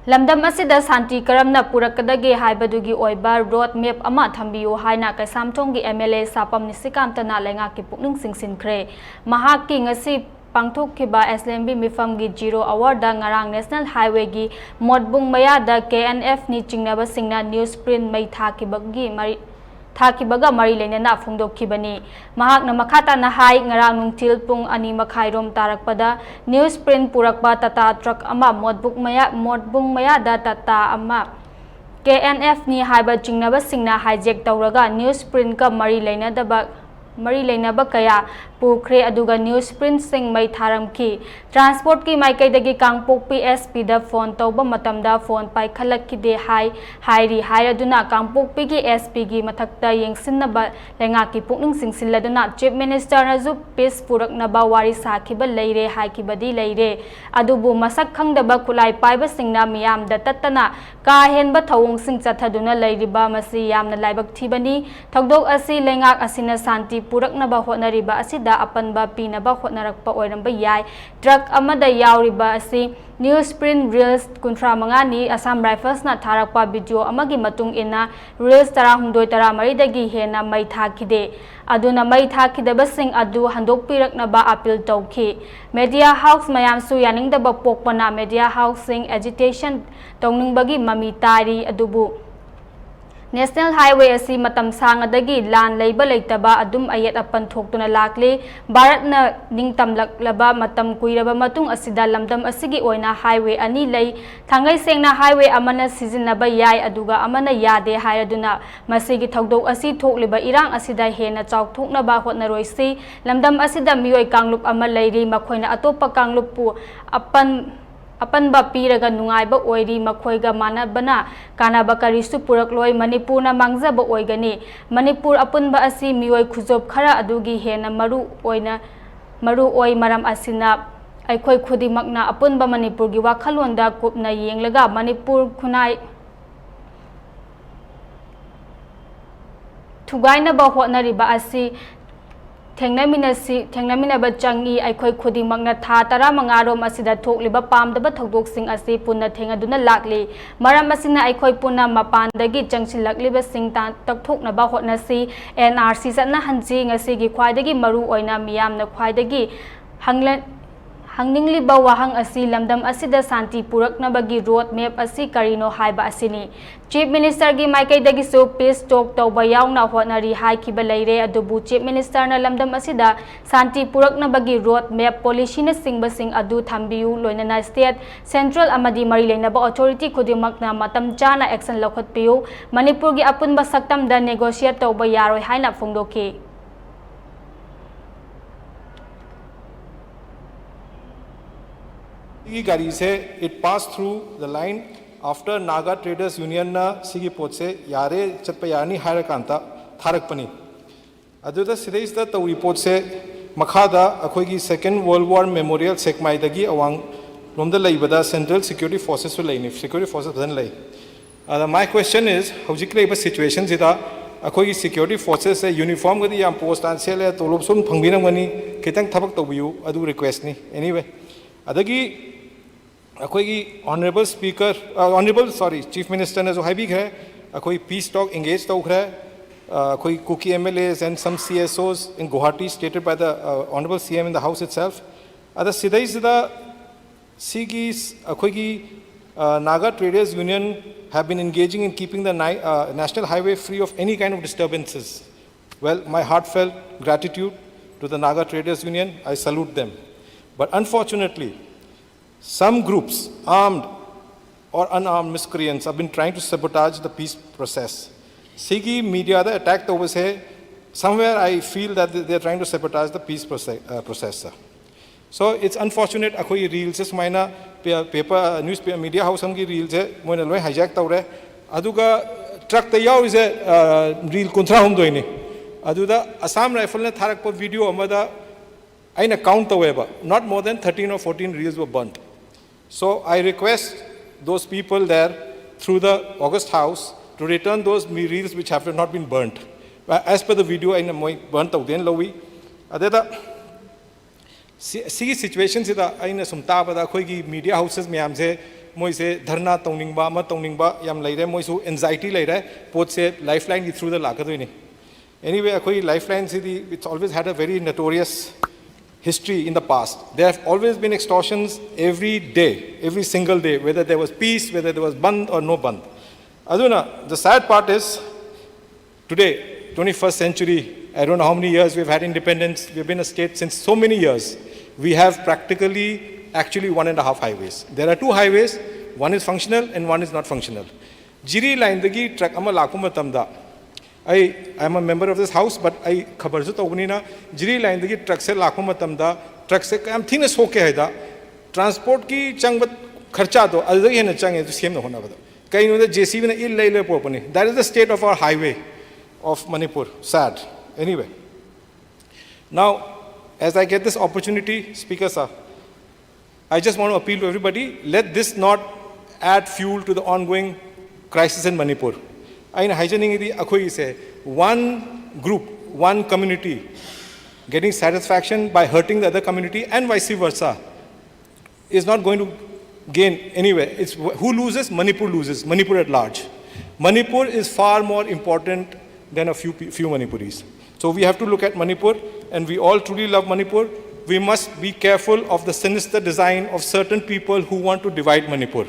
Lamdam asida santi karamna purakadage haiba dugi oiba road map ama thambiyu haina kaisamthonggi MLA S.Nishikanta na lenga ki pukning singsinkre mahak ki ngasi pangthokkiba SLMB mifamgi zero award da ngarang national highway gi modbung maya da KNF ni chingnaba singna newsprint mai thakibagi mari Thakibaga mari leina phungdokkibani mahakna makhata na hai ngarang nungtil pung ani makhairom tarakpada newsprint purakba tata truck ama modbung maya da tata ama KNF ni haiba chingnaba singna hijack tawraga newsprint ka mari leina kaya pukre aduga newsprint sing mai tharamki transport ki maikaidagi kangpok PSP da phone tawba matamda phone pai khalakide hairi hairaduna kangpok pi gi SP gi mathakta yengsinnaba lenga ki pukning singsilladuna chief minister na ju peace puraknaba wari sakhiba leire haikibadi leire adubu masak khangdaba khulai paiba singna miyam da tattana ka henba thawung sing chathaduna leiriba masi yamna laibak thibani thogdok asi lengak asina santi puraknaba honariba asi da apanba pinaba hotnarakpa oiramba yai truck amada yauriba asi newsprint reels kuntra mangani Assam Rifles na tharakpa video amagi matung ina reels tara hundoi tara maridagi hena mai thakide aduna mai thakidaba sing adu handok piraknaba appeal tawki media house mayam su yaningdaba pokpana media house sing agitation tongningbagi mami tari adubu National Highway asi matam sangadagi lan leiba leitaba adum ayat apan thoktuna lakle Bharatna ningtamlaklaba matam kuiraba matung asida lamdam asigi oina highway ani lei thangai sengna highway amana sizinaba yai aduga amana yade hairaduna masigi thogdok asi thokliba irang asida hena chawthoknaba hotnaroisi lamdam asida mioi kanglup ama leiri makhoina atopa kanglup pu apanba piraga nungaiba oiri makhoiga manabana kanaba karisu purakloi Manipur na mangjaba oigani Manipur apunba asi mioi khujop khara adugi hena maru oi maram asina aikhoi khudimakna apunba Manipur gi wakhalonda kupna yenglaga Manipur khunai thugaina ba hotnariba asi Thengnamina changi aikhoi khudimangna tha tara mangarom asida thokliba pamdaba thogdoksing asi punna thengaduna lakli maram asina aikhoi punna mapandagi changsilakliba singtan takthoknaba hotnasi NRC satna hanji ngasi gi khwaidagi maru oina miyamna khwaidagi hangningli wahang asi lamdam asida santi puraknabagi road map asi karino haiba asini chief minister gi maikaidagi so peace talk tawba yaungna hotnari haikiba leire adubu chief minister na lamdam asida santi puraknabagi road map policy na sing adu thambiyu loinana state central amadi mari leinaba authority khudimakna matam chana action lokhatpiyu Manipur gi apunba saktam da negotiate tawba yaroi haina phongdoki गाड़ी से it passed through the line after Naga Traders Union na sigi pot se yare chatpa yani haira kanta tharak pani aduda sidais da tawi pot se makhada akhoi gi second world war memorial sekmai dagi awang lomda leibada central security forces su leini security forces bhadan lei my question is hojik leiba situation sida akhoi gi security forces se uniform gadi yam post an sele tolop sum phangbinam gani kitang thabak tawiyu adu request ni anyway adagi honorable speaker chief minister ne jo haibi khe akoi peace talk engage tau khe akoi cookie MLAs and some CSOs in Guwahati stated by the honorable CM in the house itself ada sidai sida sigis akoi gi Naga Traders Union have been engaging in keeping the national highway free of any kind of disturbances. Well, my heartfelt gratitude to the Naga Traders Union. I salute them, but unfortunately some groups, armed or unarmed miscreants, have been trying to sabotage the peace process. Sigi media the attack over say somewhere I feel that they are trying to sabotage the peace process. So it's unfortunate. Akoi reels is maina paper newspaper media house amgi reels है मोने लोग hijack तौरे अदुगा truck ते याव इसे reel कुंत्रा हम दोइने अदुदा Assam Rifle ने थारक पर video अमदा आइना count तौरेबा not more than 13 or 14 reels were burnt. So I request those people there through the August House to return those reels which have not been burnt. As per the video, I burnt out then lowi. Adeda see situations ida aina sumta bada khoi gi media houses me amse moise dharna tongningba ama tongningba yam leire moisu anxiety leire pot se lifeline through the lakadoini. Anyway, akoi lifeline si it's always had a very notorious history in the past. There have always been extortions every day, every single day, whether there was peace, whether there was band or no band. Aduna, the sad part is, today, 21st century, I don't know how many years we've had independence, we've been a state since so many years. We have practically, actually 1.5 highways. There are 2 highways, one is functional and one is not functional. Jiri line dagi truck ama lakuma tamda. I am a member of this house, but I khabar to na jiri line dagi truck se lakuma tamda, truck se am thing so ke haida. Transport ki chang bat kharcha do, adagi na chang to same no hona bada. Kai no the JCB na ill lay popani. That is the state of our highway of Manipur. Sad. Anyway. Now, as I get this opportunity, Speaker sir, I just want to appeal to everybody, let this not add fuel to the ongoing crisis in Manipur. I say one group, one community getting satisfaction by hurting the other community and vice versa is not going to gain anywhere. It's who loses? Manipur loses, Manipur at large. Manipur is far more important than a few Manipuris. So we have to look at Manipur, and we all truly love Manipur. We must be careful of the sinister design of certain people who want to divide Manipur.